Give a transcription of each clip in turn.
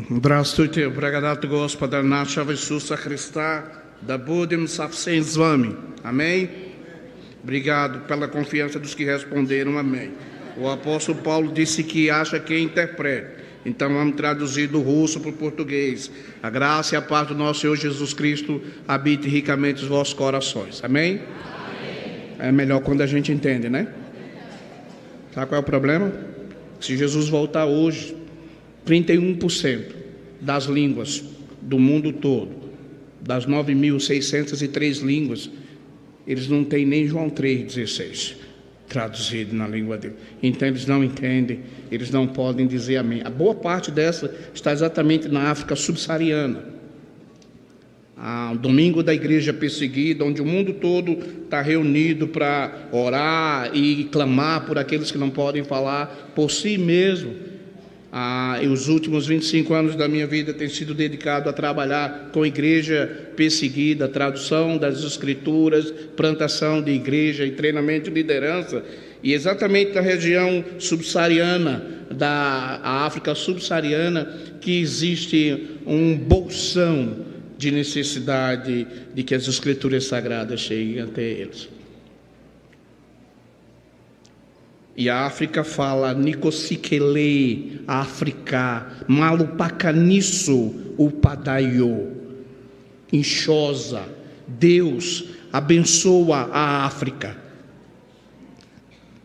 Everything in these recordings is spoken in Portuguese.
Здравствуйте, благодать Господа нашего Иисуса Христа, да будем совсем с вами. Amém? Obrigado pela confiança dos que responderam amém. O apóstolo Paulo disse que acha que interprete. Então vamos traduzir do russo para o português. A graça e a paz do nosso Senhor Jesus Cristo habite ricamente os vossos corações. Amém? É melhor quando a gente entende, né? Sabe qual é o problema? Se Jesus voltar hoje, 31% das línguas do mundo todo, das 9.603 línguas, eles não têm nem João 3,16 traduzido na língua dele. Então eles não entendem, eles não podem dizer amém. A boa parte dessa está exatamente na África subsaariana. O domingo da igreja perseguida, onde o mundo todo está reunido para orar e clamar por aqueles que não podem falar por si mesmo. E os últimos 25 anos da minha vida têm sido dedicado a trabalhar com a igreja perseguida, tradução das escrituras, plantação de igreja e treinamento de liderança. E exatamente na região subsaariana, da África subsaariana, que existe um bolsão de necessidade de que as escrituras sagradas cheguem até eles. E a África fala Nikosikele, África, Malupakanisso, Upadaio, Inchosa. Deus abençoa a África.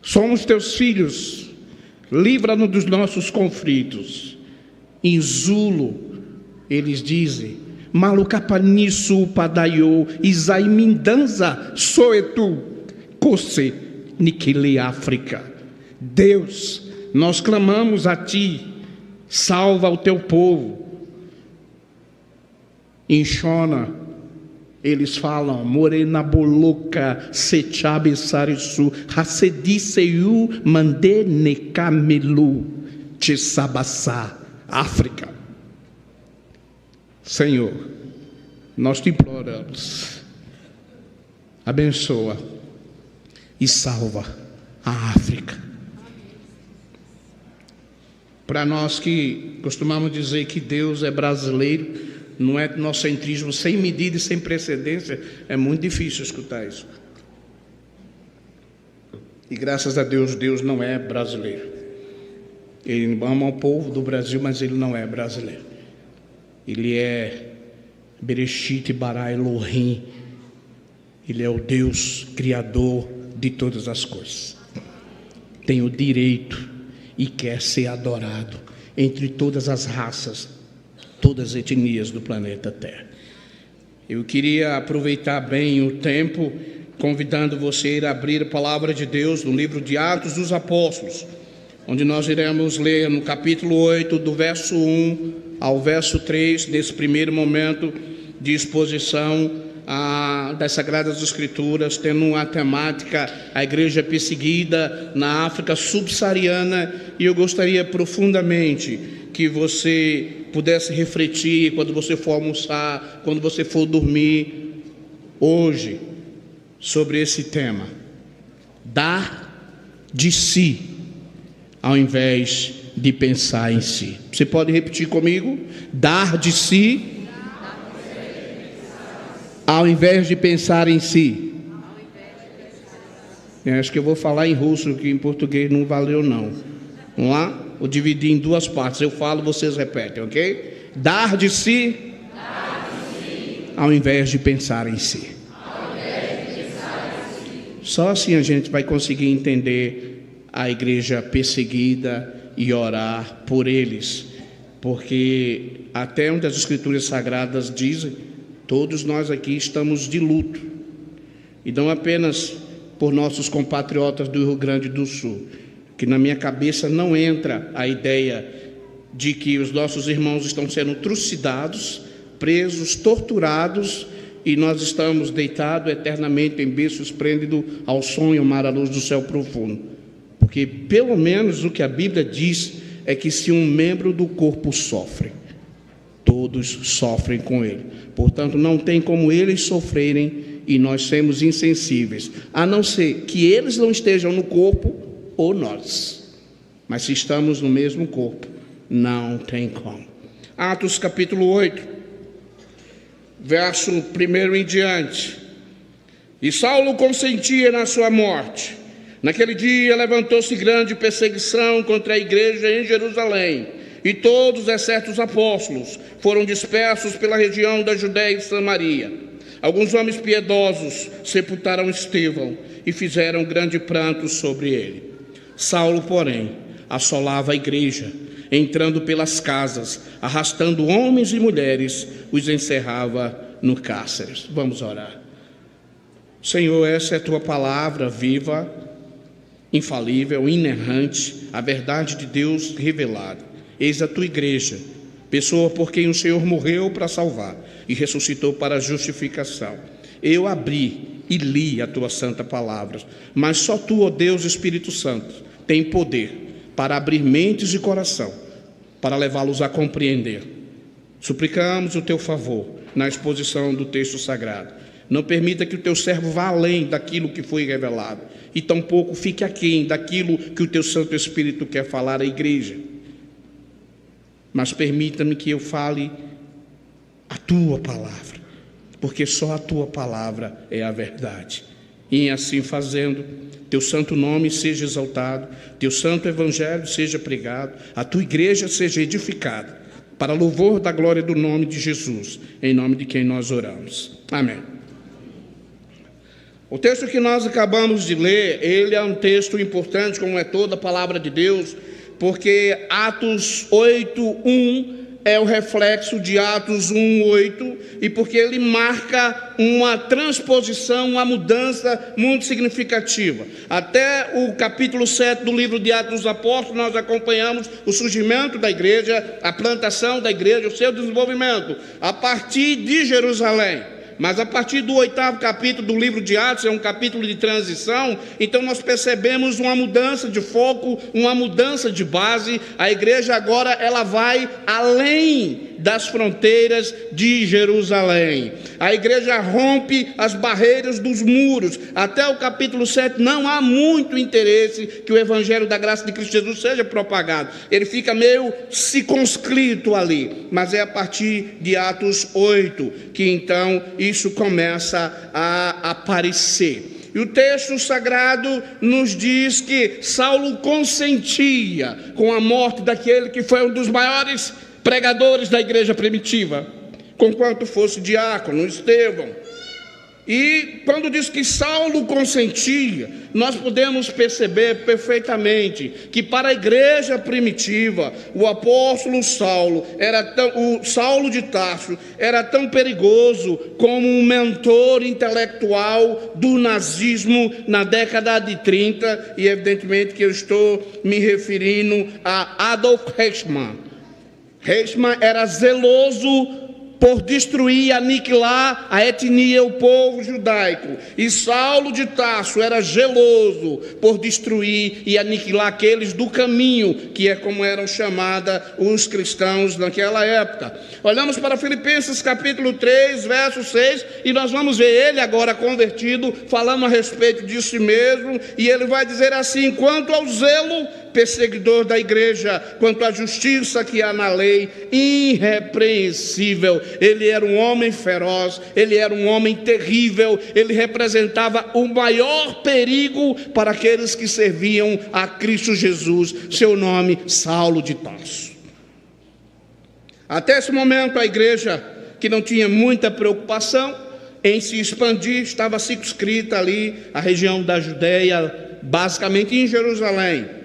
Somos teus filhos, livra-nos dos nossos conflitos. Em Zulo, eles dizem, Malukapanisso, Upadaio, Isaimindanza, Soetu, Kose, Nikele, África. Deus, nós clamamos a Ti, salva o Teu povo. Em Shona, eles falam, Morena Boloca, Sechabe Sarisu, Hassediseu, Mande Nekamelu, Tchesabassá, África. Senhor, nós Te imploramos, abençoa e salva a África. Para nós que costumamos dizer que Deus é brasileiro, não é etnocentrismo sem medida e sem precedência, é muito difícil escutar isso. E graças a Deus, Deus não é brasileiro. Ele ama o povo do Brasil, mas Ele não é brasileiro. Ele é Bereshit bara Elohim. Ele é o Deus criador de todas as coisas. Tem o direito e quer ser adorado entre todas as raças, todas as etnias do planeta Terra. Eu queria aproveitar bem o tempo, convidando você a ir abrir a palavra de Deus no livro de Atos dos Apóstolos, onde nós iremos ler no capítulo 8, do verso 1 ao verso 3, nesse primeiro momento de exposição das Sagradas Escrituras, tendo uma temática, a igreja perseguida na África subsaariana, e eu gostaria profundamente que você pudesse refletir quando você for almoçar, quando você for dormir, hoje, sobre esse tema: dar de si, ao invés de pensar em si. Você pode repetir comigo? Dar de si, ao invés de pensar em si. Acho que eu vou falar em russo, que em português não valeu não. Vamos lá? Vou dividir em duas partes. Eu falo, vocês repetem, ok? Dar de si, ao invés de pensar em si. Só assim a gente vai conseguir entender a igreja perseguida e orar por eles. Porque até onde as Escrituras Sagradas dizem, todos nós aqui estamos de luto, e não apenas por nossos compatriotas do Rio Grande do Sul, que na minha cabeça não entra a ideia de que os nossos irmãos estão sendo trucidados, presos, torturados, e nós estamos deitados eternamente em berço esplêndido ao som e ao mar à luz do céu profundo. Porque pelo menos o que a Bíblia diz é que se um membro do corpo sofre, todos sofrem com ele. Portanto, não tem como eles sofrerem e nós sermos insensíveis, a não ser que eles não estejam no corpo ou nós. Mas se estamos no mesmo corpo, não tem como. Atos capítulo 8, verso 1 em diante. E Saulo consentia na sua morte. Naquele dia levantou-se grande perseguição contra a igreja em Jerusalém, e todos, exceto os apóstolos, foram dispersos pela região da Judéia e Samaria. Alguns homens piedosos sepultaram Estevão e fizeram grande pranto sobre ele. Saulo, porém, assolava a igreja, entrando pelas casas, arrastando homens e mulheres, os encerrava no cárcere. Vamos orar. Senhor, essa é a tua palavra viva, infalível, inerrante, a verdade de Deus revelada. Eis a tua igreja, pessoa por quem o Senhor morreu para salvar e ressuscitou para a justificação. Eu abri e li a tua santa palavra, mas só tu, ó Deus Espírito Santo, tem poder para abrir mentes e coração, para levá-los a compreender. Suplicamos o teu favor na exposição do texto sagrado. Não permita que o teu servo vá além daquilo que foi revelado, e tampouco fique aquém daquilo que o teu Santo Espírito quer falar à igreja. Mas permita-me que eu fale a tua palavra, porque só a tua palavra é a verdade. E em assim fazendo, teu santo nome seja exaltado, teu santo evangelho seja pregado, a tua igreja seja edificada, para louvor da glória do nome de Jesus, em nome de quem nós oramos. Amém. O texto que nós acabamos de ler, ele é um texto importante, como é toda a palavra de Deus, porque Atos 8:1 é o reflexo de Atos 1:8, e porque ele marca uma transposição, uma mudança muito significativa. Até o capítulo 7 do livro de Atos dos Apóstolos, nós acompanhamos o surgimento da igreja, a plantação da igreja, o seu desenvolvimento, a partir de Jerusalém. Mas a partir do 8º capítulo do livro de Atos, é um capítulo de transição, então nós percebemos uma mudança de foco, uma mudança de base. A igreja agora ela vai além das fronteiras de Jerusalém. A igreja rompe as barreiras dos muros. Até o capítulo 7 não há muito interesse que o evangelho da graça de Cristo Jesus seja propagado. Ele fica meio circunscrito ali. Mas é a partir de Atos 8 que então isso começa a aparecer. E o texto sagrado nos diz que Saulo consentia com a morte daquele que foi um dos maiores pregadores da igreja primitiva, conquanto fosse diácono, Estevão. E quando diz que Saulo consentia, nós podemos perceber perfeitamente que para a igreja primitiva, o apóstolo Saulo, o Saulo de Tarso, era tão perigoso como um mentor intelectual do nazismo na década de 30, e evidentemente que eu estou me referindo a Adolf Eichmann. Eichmann era zeloso por destruir e aniquilar a etnia, o povo judaico. E Saulo de Tarso era geloso por destruir e aniquilar aqueles do caminho, que é como eram chamados os cristãos naquela época. Olhamos para Filipenses capítulo 3, verso 6, e nós vamos ver ele agora convertido, falando a respeito de si mesmo, e ele vai dizer assim: quanto ao zelo perseguidor da igreja, quanto à justiça que há na lei, irrepreensível. Ele era um homem feroz, ele era um homem terrível, ele representava o maior perigo para aqueles que serviam a Cristo Jesus. Seu nome, Saulo de Tarso. Até esse momento, a igreja, que não tinha muita preocupação em se expandir, estava circunscrita ali, a região da Judéia, basicamente em Jerusalém.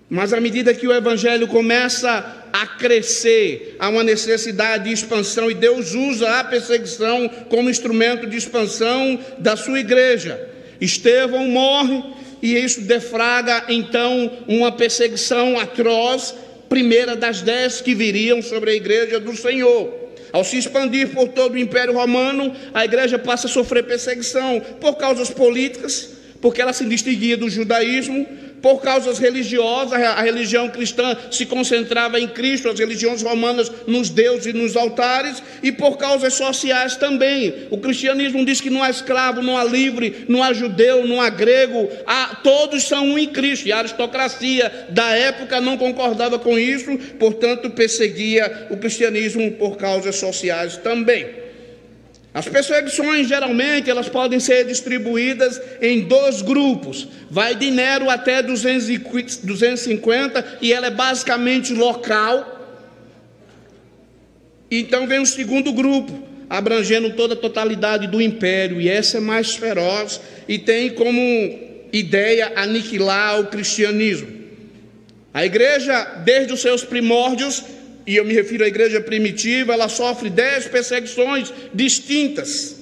Mas à medida que o evangelho começa a crescer, há uma necessidade de expansão, e Deus usa a perseguição como instrumento de expansão da sua igreja. Estevão morre, e isso deflagra então uma perseguição atroz, primeira das 10 que viriam sobre a igreja do Senhor. Ao se expandir por todo o Império Romano, a igreja passa a sofrer perseguição por causas políticas, porque ela se distinguia do judaísmo, por causas religiosas. A religião cristã se concentrava em Cristo, as religiões romanas nos deuses e nos altares, e por causas sociais também. O cristianismo diz que não há escravo, não há livre, não há judeu, não há grego, todos são um em Cristo, e a aristocracia da época não concordava com isso, portanto perseguia o cristianismo por causas sociais também. As perseguições, geralmente, elas podem ser distribuídas em 2 grupos. Vai de Nero até 250, e ela é basicamente local. Então vem o segundo grupo, abrangendo toda a totalidade do império, e essa é mais feroz, e tem como ideia aniquilar o cristianismo. A igreja, desde os seus primórdios, e eu me refiro à igreja primitiva, ela sofre 10 perseguições distintas,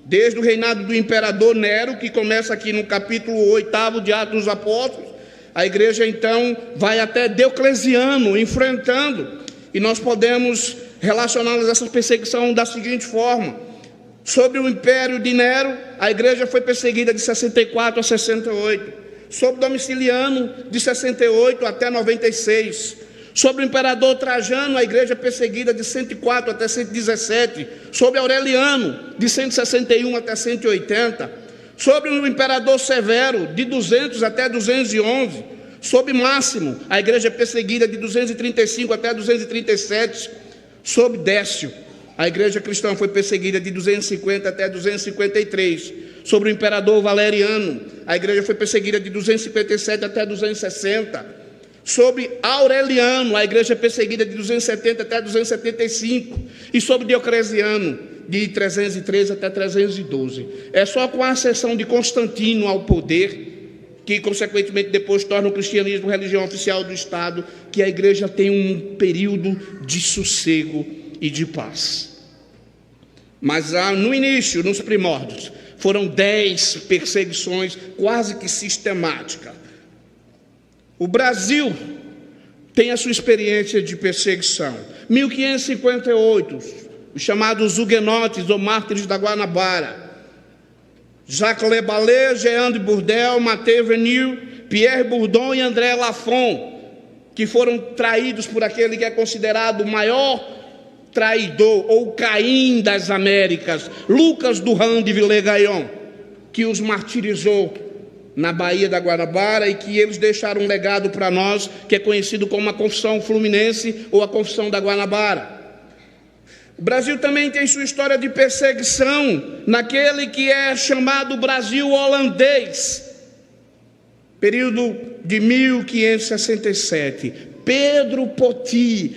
desde o reinado do imperador Nero, que começa aqui no capítulo 8 de Atos dos Apóstolos. A igreja então vai até Diocleciano, enfrentando, e nós podemos relacionar essa perseguição da seguinte forma: sobre o império de Nero, a igreja foi perseguida de 64 a 68, sobre Domiciliano, de 68 até 96, sobre o imperador Trajano, a igreja perseguida de 104 até 117. Sobre Aureliano, de 161 até 180. Sobre o imperador Severo, de 200 até 211. Sobre Máximo, a igreja perseguida de 235 até 237. Sobre Décio, a igreja cristã foi perseguida de 250 até 253. Sobre o imperador Valeriano, a igreja foi perseguida de 257 até 260. Sobre Aureliano, a igreja perseguida de 270 até 275. E sobre Diocleciano, de 313 até 312. É só com a ascensão de Constantino ao poder, que consequentemente depois torna o cristianismo religião oficial do Estado, que a igreja tem um período de sossego e de paz. Mas no início, nos primórdios, foram 10 perseguições quase que sistemáticas. O Brasil tem a sua experiência de perseguição. 1558, os chamados huguenotes ou mártires da Guanabara. Jacques Le Ballet, Jean de Bourdelle, Mathieu Venil, Pierre Bourdon e André Lafon, que foram traídos por aquele que é considerado o maior traidor, ou Caim das Américas, Lucas Durand de Villegagnon, que os martirizou na Baía da Guanabara, e que eles deixaram um legado para nós, que é conhecido como a Confissão Fluminense ou a Confissão da Guanabara. O Brasil também tem sua história de perseguição naquele que é chamado Brasil holandês, período de 1567. Pedro Poti,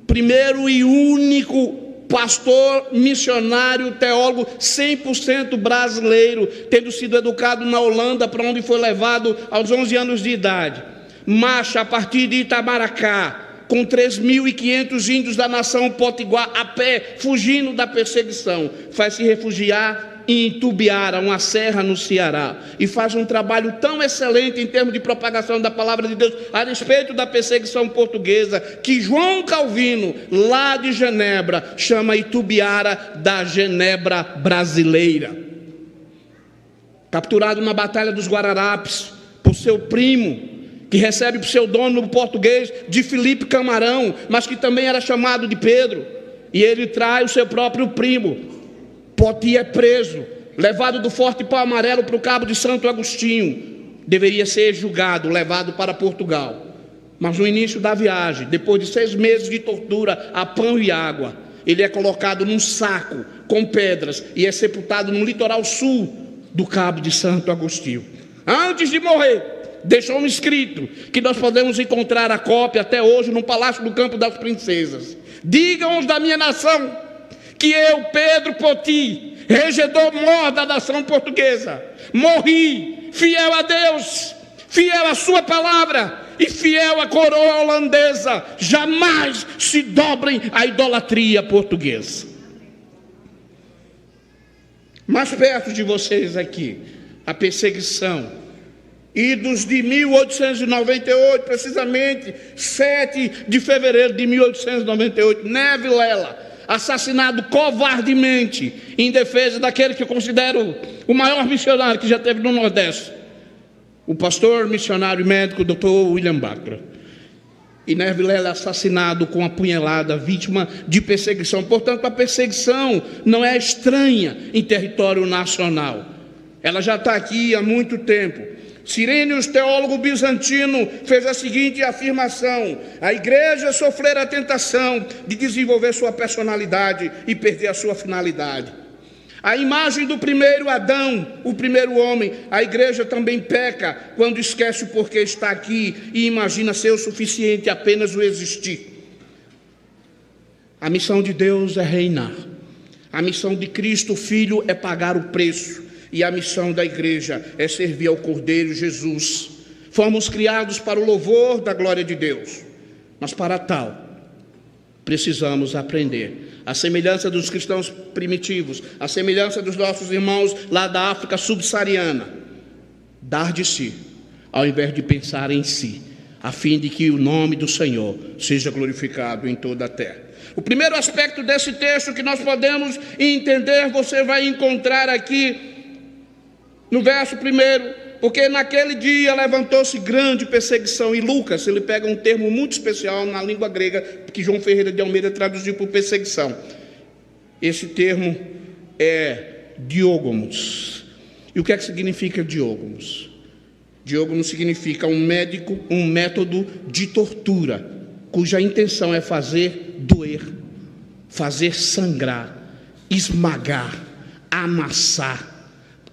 primeiro e único pastor, missionário, teólogo 100% brasileiro, tendo sido educado na Holanda, para onde foi levado aos 11 anos de idade. Marcha a partir de Itamaracá, com 3.500 índios da nação potiguar a pé, fugindo da perseguição. Faz se refugiar em Itubiara, uma serra no Ceará, e faz um trabalho tão excelente em termos de propagação da palavra de Deus a respeito da perseguição portuguesa, que João Calvino, lá de Genebra, chama Itubiara da Genebra brasileira. Capturado na Batalha dos Guararapes por seu primo, que recebe o pseudônimo português de Felipe Camarão, mas que também era chamado de Pedro, e ele trai o seu próprio primo. Poti é preso, levado do Forte Pau Amarelo para o Cabo de Santo Agostinho. Deveria ser julgado, levado para Portugal. Mas no início da viagem, depois de 6 meses de tortura a pão e água, ele é colocado num saco com pedras e é sepultado no litoral sul do Cabo de Santo Agostinho. Antes de morrer, deixou um escrito que nós podemos encontrar a cópia até hoje no Palácio do Campo das Princesas. Digam os da minha nação que eu, Pedro Poti, regedor mor da nação portuguesa, morri fiel a Deus, fiel à sua palavra e fiel à coroa holandesa. Jamais se dobrem à idolatria portuguesa. Mais perto de vocês aqui, a perseguição, idos de 1898, precisamente 7 de fevereiro de 1898, Neve Lela, assassinado covardemente em defesa daquele que eu considero o maior missionário que já teve no Nordeste. o pastor, missionário e médico Dr. William Butler. E Nerv Vilela é assassinado com a punhalada, vítima de perseguição. Portanto, a perseguição não é estranha em território nacional. Ela já está aqui há muito tempo. Cirínios, teólogo bizantino, fez a seguinte afirmação: a igreja sofrerá a tentação de desenvolver sua personalidade e perder a sua finalidade. A imagem do primeiro Adão, o primeiro homem, a igreja também peca quando esquece o porquê está aqui e imagina ser o suficiente apenas o existir. A missão de Deus é reinar. A missão de Cristo, Filho, é pagar o preço. E a missão da igreja é servir ao Cordeiro Jesus. Fomos criados para o louvor da glória de Deus. Mas para tal, precisamos aprender. A semelhança dos cristãos primitivos, a semelhança dos nossos irmãos lá da África subsaariana, dar de si, ao invés de pensar em si, a fim de que o nome do Senhor seja glorificado em toda a terra. O primeiro aspecto desse texto que nós podemos entender, você vai encontrar aqui no verso 1, porque naquele dia levantou-se grande perseguição. E Lucas, ele pega um termo muito especial na língua grega, que João Ferreira de Almeida traduziu por perseguição. Esse termo é diógomos. E o que é que significa diógomos? Diógomos significa um método de tortura, cuja intenção é fazer doer, fazer sangrar, esmagar, amassar,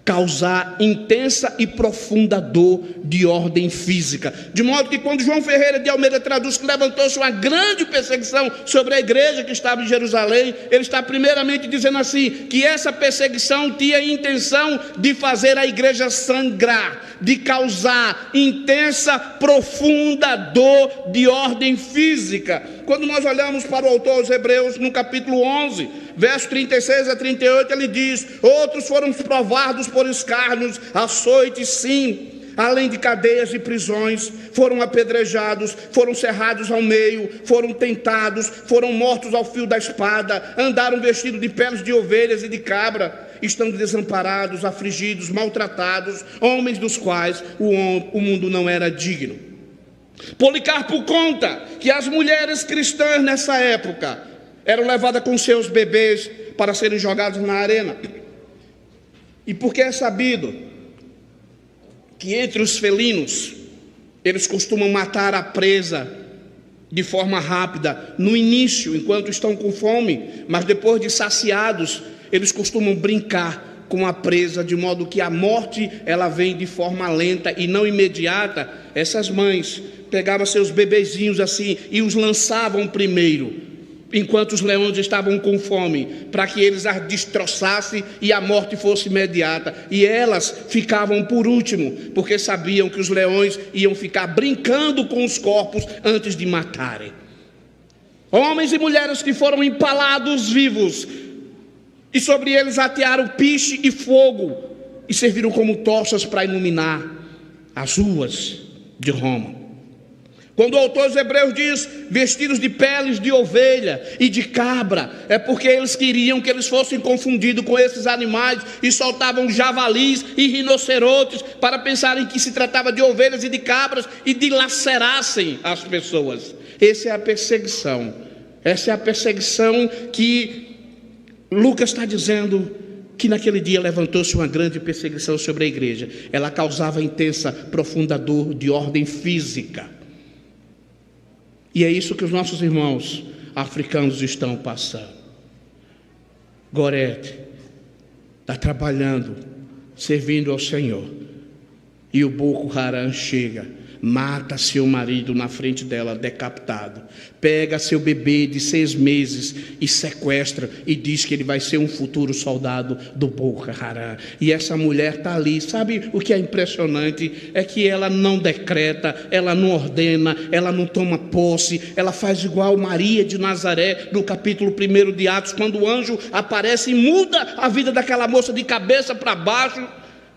causar intensa e profunda dor de ordem física. De modo que quando João Ferreira de Almeida traduz que levantou-se uma grande perseguição sobre a igreja que estava em Jerusalém, ele está primeiramente dizendo assim, que essa perseguição tinha a intenção de fazer a igreja sangrar, de causar intensa, profunda dor de ordem física. Quando nós olhamos para o autor aos Hebreus, no capítulo 11, verso 36 a 38, ele diz: outros foram provados por escárnios, açoites, sim, além de cadeias e prisões, foram apedrejados, foram cerrados ao meio, foram tentados, foram mortos ao fio da espada, andaram vestidos de peles de ovelhas e de cabra, estão desamparados, afligidos, maltratados, homens dos quais o mundo não era digno. Policarpo conta que as mulheres cristãs nessa época eram levadas com seus bebês para serem jogados na arena. E porque é sabido que entre os felinos, eles costumam matar a presa de forma rápida, no início, enquanto estão com fome, mas depois de saciados, eles costumam brincar com a presa, de modo que a morte ela vem de forma lenta e não imediata. Essas mães pegavam seus bebezinhos assim e os lançavam primeiro, enquanto os leões estavam com fome, para que eles as destroçassem e a morte fosse imediata. E elas ficavam por último, porque sabiam que os leões iam ficar brincando com os corpos antes de matarem. Homens e mulheres que foram empalados vivos, e sobre eles atearam piche e fogo, e serviram como tochas para iluminar as ruas de Roma. Quando o autor dos Hebreus diz vestidos de peles de ovelha e de cabra, é porque eles queriam que eles fossem confundidos com esses animais e soltavam javalis e rinocerontes para pensarem que se tratava de ovelhas e de cabras e dilacerassem as pessoas. Essa é a perseguição. Essa é a perseguição que Lucas está dizendo que naquele dia levantou-se uma grande perseguição sobre a igreja. Ela causava intensa, profunda dor de ordem física. E é isso que os nossos irmãos africanos estão passando. Gorete está trabalhando, servindo ao Senhor. E o Boko Haram chega, mata seu marido na frente dela, decapitado. Pega seu bebê de 6 meses e sequestra e diz que ele vai ser um futuro soldado do Boko Haram. E essa mulher está ali. Sabe o que é impressionante? É que ela não decreta, ela não ordena, ela não toma posse. Ela faz igual Maria de Nazaré, no capítulo 1 de Atos, quando o anjo aparece e muda a vida daquela moça de cabeça para baixo,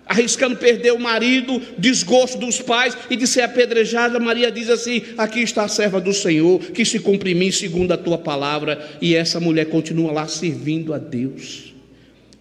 arriscando perder o marido, desgosto dos pais e de ser apedrejada. Maria diz assim: aqui está a serva do Senhor, que se cumpre em mim segundo a tua palavra. E essa mulher continua lá servindo a Deus.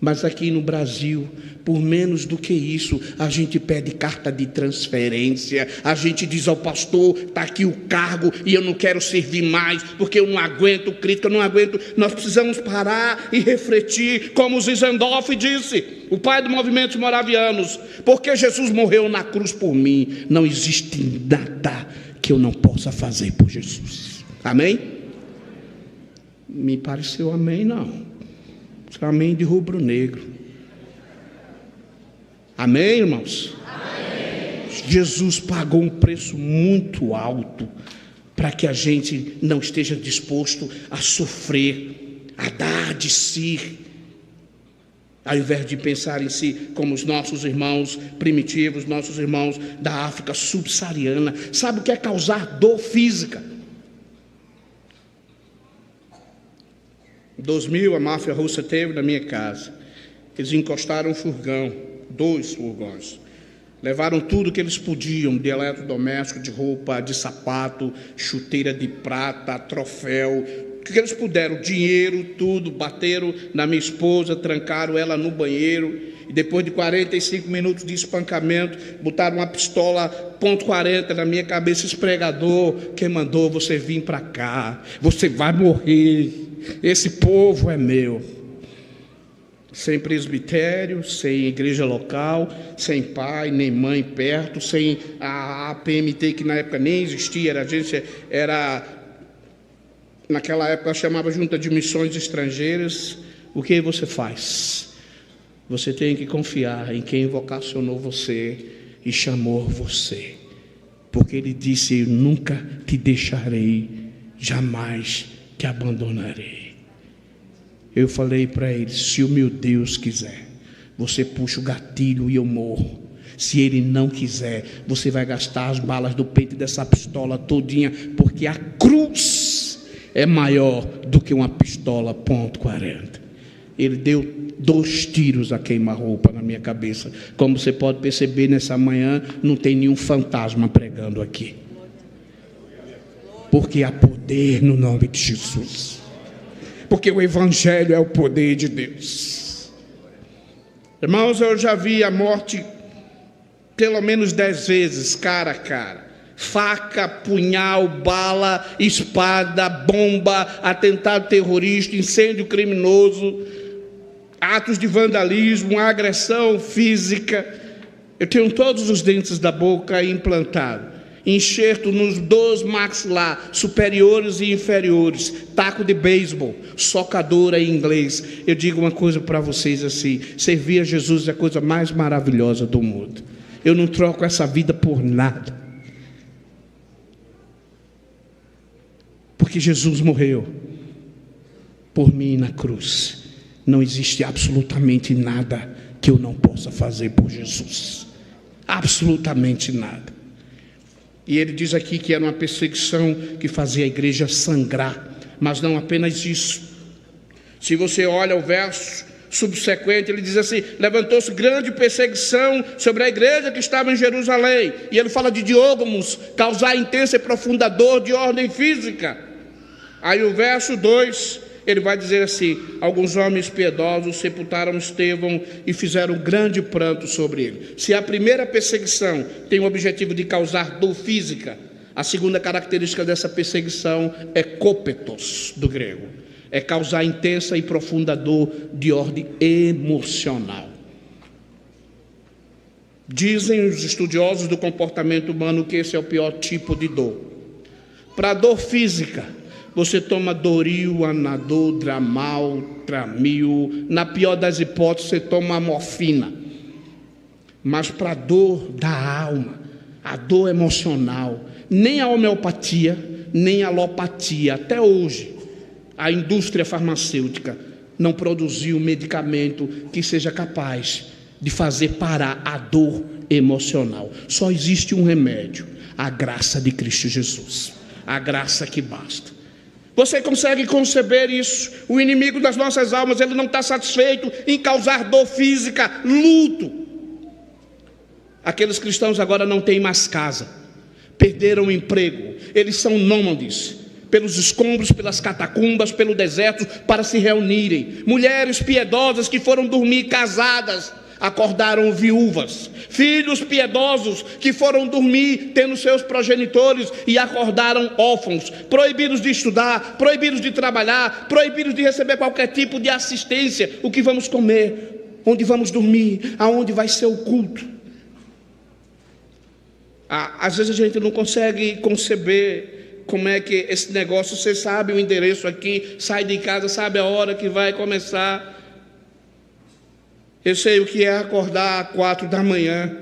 Mas aqui no Brasil, por menos do que isso, a gente pede carta de transferência, a gente diz ao pastor, está aqui o cargo e eu não quero servir mais, porque eu não aguento crítica, eu não aguento. Nós precisamos parar e refletir, como Zinzendorf disse, o pai do movimento moravianos, porque Jesus morreu na cruz por mim, não existe nada que eu não possa fazer por Jesus. Amém? Me pareceu amém, não. Amém de rubro-negro. Amém, irmãos? Amém. Jesus pagou um preço muito alto para que a gente não esteja disposto a sofrer, a dar de si, ao invés de pensar em si como os nossos irmãos primitivos, nossos irmãos da África subsaariana. Sabe o que é causar dor física? Em 2000, a máfia russa esteve na minha casa. Eles encostaram um furgão, 2 furgões. Levaram tudo que eles podiam, de eletrodoméstico, de roupa, de sapato, chuteira de prata, troféu, o que eles puderam, dinheiro, tudo. Bateram na minha esposa, trancaram ela no banheiro. E depois de 45 minutos de espancamento, botaram uma pistola .40 na minha cabeça, espregador. Quem mandou você vir para cá? Você vai morrer. Esse povo é meu. Sem presbitério, sem igreja local, sem pai nem mãe perto, sem a APMT, que na época nem existia, naquela época chamava Junta de Missões Estrangeiras. O que você faz? Você tem que confiar em quem vocacionou você e chamou você, porque Ele disse: eu nunca te deixarei, jamais te abandonarei. Eu falei para ele: se o meu Deus quiser, você puxa o gatilho e eu morro. Se Ele não quiser, você vai gastar as balas do peito dessa pistola todinha, porque a cruz é maior do que uma pistola .40. Ele deu 2 tiros a queima-roupa na minha cabeça. Como você pode perceber, nessa manhã não tem nenhum fantasma pregando aqui, porque há poder no nome de Jesus, porque o Evangelho é o poder de Deus. Irmãos, eu já vi a morte pelo menos 10 vezes, cara a cara. Faca, punhal, bala, espada, bomba, atentado terrorista, incêndio criminoso, atos de vandalismo, agressão física. Eu tenho todos os dentes da boca implantados, enxerto nos 2 maxilar, superiores e inferiores, taco de beisebol, socadora em inglês. Eu digo uma coisa para vocês assim: servir a Jesus é a coisa mais maravilhosa do mundo. Eu não troco essa vida por nada, porque Jesus morreu por mim na cruz. Não existe absolutamente nada que eu não possa fazer por Jesus, absolutamente nada. E ele diz aqui que era uma perseguição que fazia a igreja sangrar, mas não apenas isso. Se você olha o verso subsequente, ele diz assim: levantou-se grande perseguição sobre a igreja que estava em Jerusalém. E ele fala de diógamos, causar intensa e profunda dor de ordem física. Aí o verso 2, ele vai dizer assim: alguns homens piedosos sepultaram Estevão e fizeram grande pranto sobre ele. Se a primeira perseguição tem o objetivo de causar dor física, a segunda característica dessa perseguição é kópetos, do grego, é causar intensa e profunda dor de ordem emocional. Dizem os estudiosos do comportamento humano que esse é o pior tipo de dor. Para dor física, você toma Doril, Anadol, Dramal, Tramil. Na pior das hipóteses, você toma morfina. Mas para a dor da alma, a dor emocional, nem a homeopatia, nem a alopatia, até hoje, a indústria farmacêutica não produziu um medicamento que seja capaz de fazer parar a dor emocional. Só existe um remédio: a graça de Cristo Jesus. A graça que basta. Você consegue conceber isso? O inimigo das nossas almas, ele não está satisfeito em causar dor física, luto. Aqueles cristãos agora não têm mais casa, perderam o emprego, eles são nômades, pelos escombros, pelas catacumbas, pelo deserto, para se reunirem. Mulheres piedosas que foram dormir casadas, acordaram viúvas. Filhos piedosos que foram dormir tendo seus progenitores e acordaram órfãos, proibidos de estudar, proibidos de trabalhar, proibidos de receber qualquer tipo de assistência. O que vamos comer? Onde vamos dormir? Aonde vai ser o culto? Às vezes a gente não consegue conceber como é que esse negócio, você sabe o endereço aqui, sai de casa, sabe a hora que vai começar. Eu sei o que é acordar às 4 da manhã,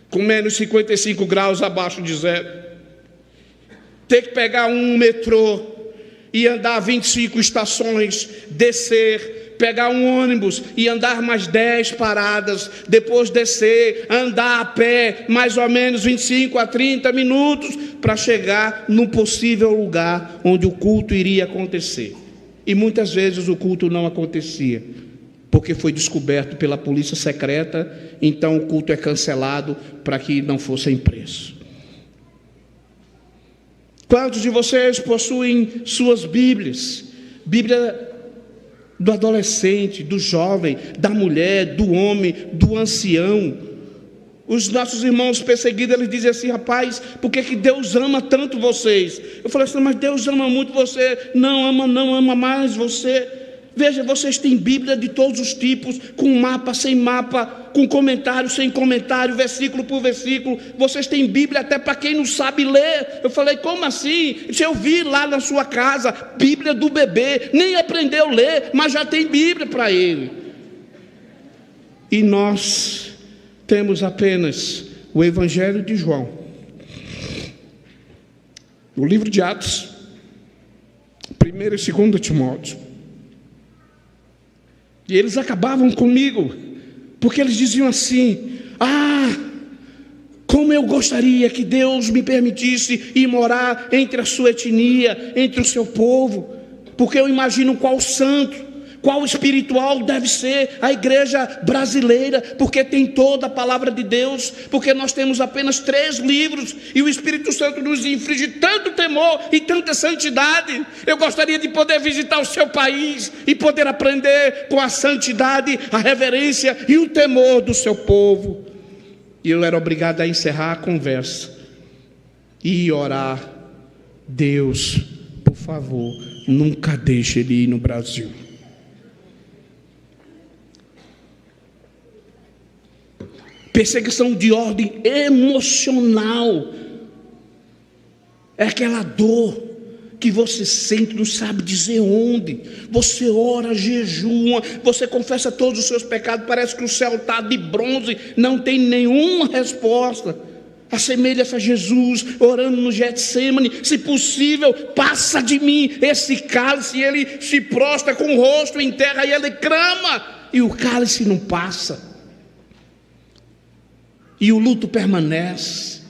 com menos 55 graus abaixo de zero. Ter que pegar um metrô e andar 25 estações, descer, pegar um ônibus e andar mais 10 paradas, depois descer, andar a pé mais ou menos 25 a 30 minutos para chegar no possível lugar onde o culto iria acontecer. E muitas vezes o culto não acontecia, porque foi descoberto pela polícia secreta, então o culto é cancelado para que não fossem presos. Quantos de vocês possuem suas Bíblias? Bíblia do adolescente, do jovem, da mulher, do homem, do ancião. Os nossos irmãos perseguidos, eles dizem assim: rapaz, por que Deus ama tanto vocês? Eu falei assim: mas Deus ama muito você. Não ama mais você. Veja, vocês têm Bíblia de todos os tipos, com mapa, sem mapa, com comentário, sem comentário, versículo por versículo. Vocês têm Bíblia até para quem não sabe ler. Eu falei: como assim? Se eu vi lá na sua casa, Bíblia do bebê, nem aprendeu a ler, mas já tem Bíblia para ele. E nós temos apenas o Evangelho de João, o livro de Atos, 1 e 2 Timóteo. E eles acabavam comigo, porque eles diziam assim: como eu gostaria que Deus me permitisse ir morar entre a sua etnia, entre o seu povo, porque eu imagino qual santo, qual espiritual deve ser a igreja brasileira, porque tem toda a palavra de Deus, porque nós temos apenas 3 livros, e o Espírito Santo nos inflige tanto temor e tanta santidade. Eu gostaria de poder visitar o seu país e poder aprender com a santidade, a reverência e o temor do seu povo. E eu era obrigado a encerrar a conversa e orar: Deus, por favor, nunca deixe ele ir no Brasil. Perseguição de ordem emocional é aquela dor que você sente, não sabe dizer onde. Você ora, jejua, você confessa todos os seus pecados, parece que o céu está de bronze, não tem nenhuma resposta. Assemelha-se a Jesus orando no Getsêmani: se possível, passa de mim esse cálice. E ele se prostra com o rosto em terra e ele clama, e o cálice não passa. E o luto permanece,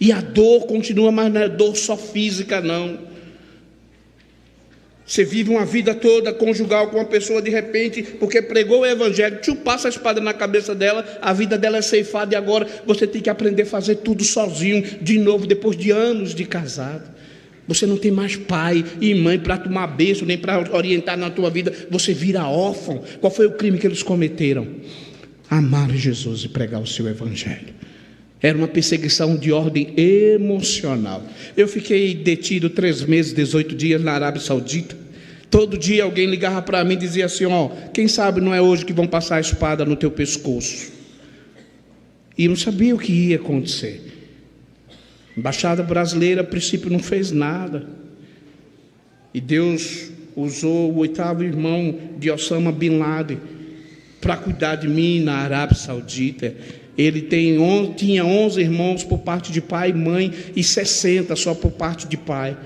e a dor continua, mas não é dor só física, não. Você vive uma vida toda conjugal com uma pessoa, de repente, porque pregou o Evangelho, passa a espada na cabeça dela, a vida dela é ceifada, e agora você tem que aprender a fazer tudo sozinho, de novo, depois de anos de casado. Você não tem mais pai e mãe para tomar bênção, nem para orientar na tua vida, você vira órfão. Qual foi o crime que eles cometeram? Amar Jesus e pregar o seu Evangelho. Era uma perseguição de ordem emocional. Eu fiquei detido 3 meses, 18 dias na Arábia Saudita. Todo dia alguém ligava para mim e dizia assim: quem sabe não é hoje que vão passar a espada no teu pescoço. E eu não sabia o que ia acontecer. A embaixada brasileira, a princípio, não fez nada. E Deus usou o 8º irmão de Osama Bin Laden para cuidar de mim na Arábia Saudita. Ele tinha 11 irmãos por parte de pai e mãe, e 60 só por parte de pai.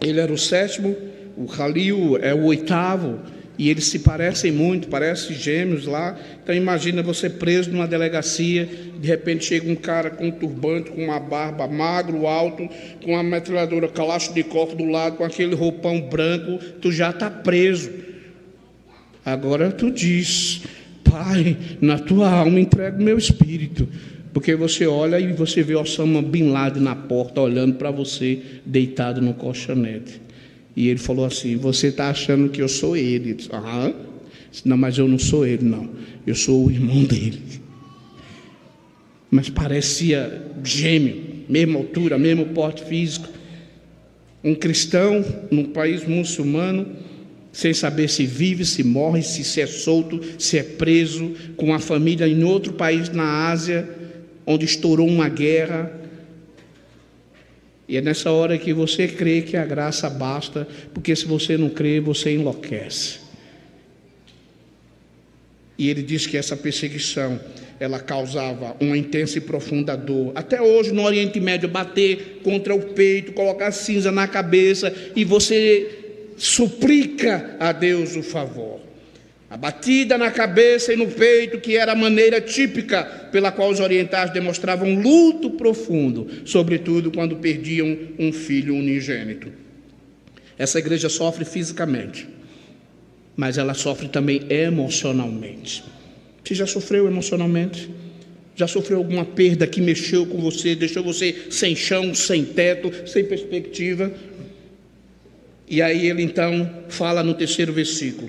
Ele era o 7º, o Khalil é o 8º, e eles se parecem muito, parecem gêmeos lá. Então imagina você preso numa delegacia, de repente chega um cara com um turbante, com uma barba, magro, alto, com uma metralhadora Kalashnikov do lado, com aquele roupão branco, tu já está preso. Agora tu diz: Pai, na tua alma entrego o meu espírito. Porque você olha e você vê Osama Bin Laden na porta, olhando para você, deitado no colchonete. E ele falou assim: você está achando que eu sou ele? Eu disse: aham. Não, mas eu não sou ele, não. Eu sou o irmão dele. Mas parecia gêmeo, mesma altura, mesmo porte físico. Um cristão num país muçulmano, sem saber se vive, se morre, se é solto, se é preso, com a família em outro país na Ásia, onde estourou uma guerra. E é nessa hora que você crê que a graça basta, porque se você não crê, você enlouquece. E ele diz que essa perseguição, ela causava uma intensa e profunda dor. Até hoje no Oriente Médio, bater contra o peito, colocar cinza na cabeça, e você suplica a Deus o favor. A batida na cabeça e no peito, que era a maneira típica pela qual os orientais demonstravam luto profundo, sobretudo quando perdiam um filho unigênito. Essa igreja sofre fisicamente, mas ela sofre também emocionalmente. Você já sofreu emocionalmente? Já sofreu alguma perda que mexeu com você, deixou você sem chão, sem teto, sem perspectiva? E aí ele então fala no 3º versículo: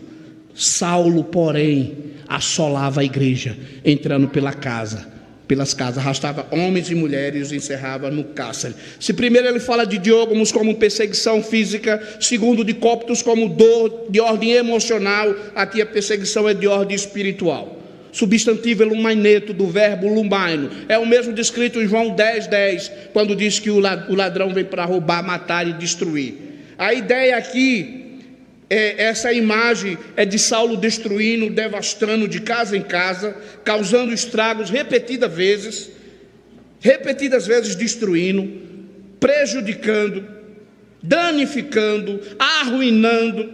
Saulo, porém, assolava a igreja, entrando pelas casas, arrastava homens e mulheres e os encerrava no cárcere. Se primeiro ele fala de diógamos como perseguição física, segundo de coptos como dor de ordem emocional, aqui a perseguição é de ordem espiritual. Substantivo lumaineto, do verbo lumaino, é o mesmo descrito em João 10:10, quando diz que o ladrão vem para roubar, matar e destruir. A ideia aqui, essa imagem é de Saulo destruindo, devastando de casa em casa, causando estragos repetidas vezes destruindo, prejudicando, danificando, arruinando,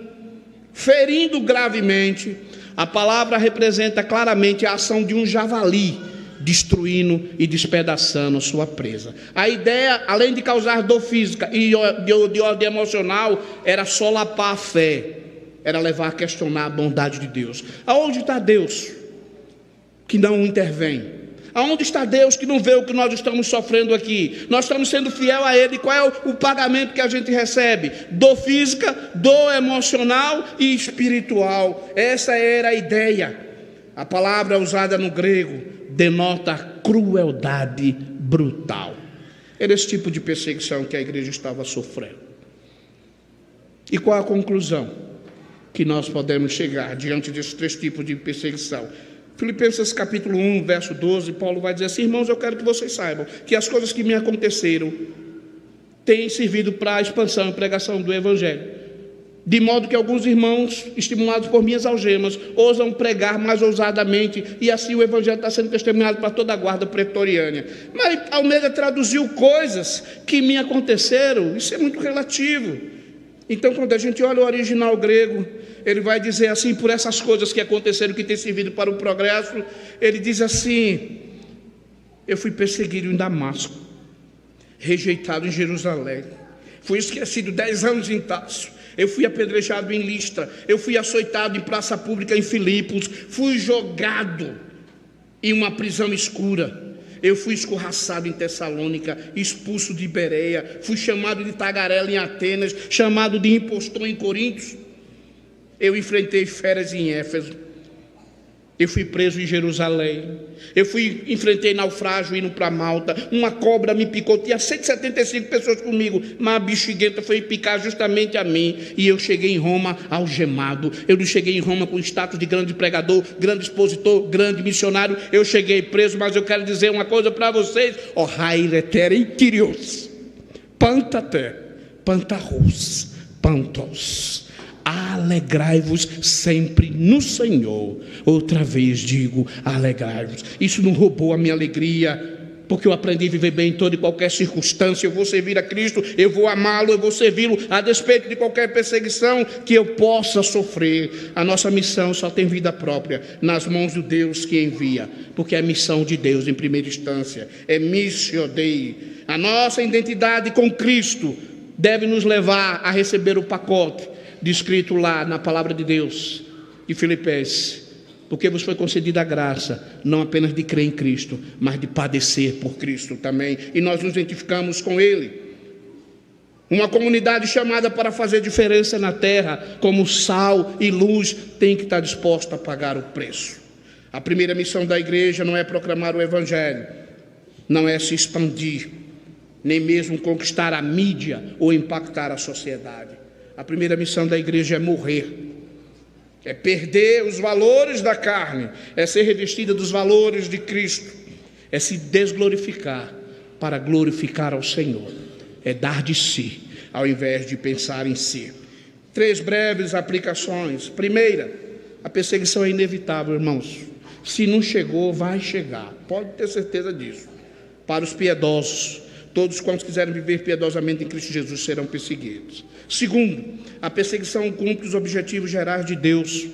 ferindo gravemente. A palavra representa claramente a ação de um javali, destruindo e despedaçando sua presa. A ideia, além de causar dor física e de ordem emocional, era solapar a fé, era levar a questionar a bondade de Deus. Aonde está Deus que não intervém? Aonde está Deus que não vê o que nós estamos sofrendo aqui? Nós estamos sendo fiel a Ele. Qual é o pagamento que a gente recebe? Dor física, dor emocional e espiritual. Essa era a ideia. A palavra usada no grego denota crueldade brutal. Era esse tipo de perseguição que a igreja estava sofrendo. E qual a conclusão que nós podemos chegar diante desses 3 tipos de perseguição? Filipenses capítulo 1, verso 12, Paulo vai dizer assim: irmãos, eu quero que vocês saibam que as coisas que me aconteceram têm servido para a expansão e pregação do Evangelho, de modo que alguns irmãos, estimulados por minhas algemas, ousam pregar mais ousadamente, e assim o Evangelho está sendo testemunhado para toda a guarda pretoriana. Mas Almeida traduziu coisas que me aconteceram, isso é muito relativo. Então, quando a gente olha o original grego, ele vai dizer assim: por essas coisas que aconteceram, que têm servido para o progresso, ele diz assim: eu fui perseguido em Damasco, rejeitado em Jerusalém, fui esquecido 10 anos em Tarso, eu fui apedrejado em Listra, eu fui açoitado em praça pública em Filipos, fui jogado em uma prisão escura, eu fui escorraçado em Tessalônica, expulso de Bereia, fui chamado de tagarela em Atenas, chamado de impostor em Corintos. Eu enfrentei feras em Éfeso, eu fui preso em Jerusalém, enfrentei naufrágio indo para Malta, uma cobra me picou, tinha 175 pessoas comigo, mas a bexiguenta foi picar justamente a mim, e eu cheguei em Roma algemado. Eu não cheguei em Roma com status de grande pregador, grande expositor, grande missionário, eu cheguei preso. Mas eu quero dizer uma coisa para vocês: o haire terem Kyrios, pantate, pantarros, pantos. Alegrai-vos sempre no Senhor. Outra vez digo, alegrai-vos. Isso não roubou a minha alegria, porque eu aprendi a viver bem em toda e qualquer circunstância. Eu vou servir a Cristo, eu vou amá-lo, eu vou servi-lo, a despeito de qualquer perseguição que eu possa sofrer. A nossa missão só tem vida própria nas mãos do Deus que envia, porque é a missão de Deus em primeira instância, é missio Dei. A nossa identidade com Cristo deve nos levar a receber o pacote descrito lá na palavra de Deus de Filipenses, porque vos foi concedida a graça, não apenas de crer em Cristo, mas de padecer por Cristo também, e nós nos identificamos com Ele. Uma comunidade chamada para fazer diferença na terra, como sal e luz, tem que estar disposta a pagar o preço. A primeira missão da igreja não é proclamar o Evangelho, não é se expandir, nem mesmo conquistar a mídia ou impactar a sociedade. A primeira missão da igreja é morrer, é perder os valores da carne, é ser revestida dos valores de Cristo, é se desglorificar para glorificar ao Senhor, é dar de si, ao invés de pensar em si. 3 breves aplicações. Primeira, a perseguição é inevitável, irmãos. Se não chegou, vai chegar, pode ter certeza disso. Para os piedosos, todos quantos quiserem viver piedosamente em Cristo Jesus serão perseguidos. Segundo, a perseguição cumpre os objetivos gerais de Deus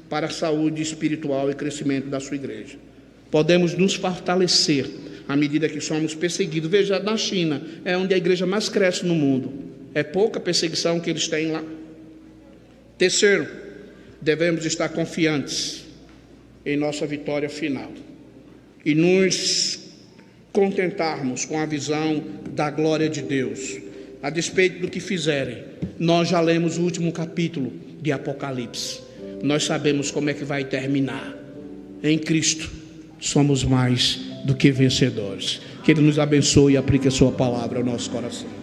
para a saúde espiritual e crescimento da sua igreja. Podemos nos fortalecer à medida que somos perseguidos. Veja, na China é onde a igreja mais cresce no mundo. É pouca perseguição que eles têm lá. Terceiro, devemos estar confiantes em nossa vitória final e nos contentarmos com a visão da glória de Deus. A despeito do que fizerem, nós já lemos o último capítulo de Apocalipse. Nós sabemos como é que vai terminar. Em Cristo somos mais do que vencedores. Que Ele nos abençoe e aplique a sua palavra ao nosso coração.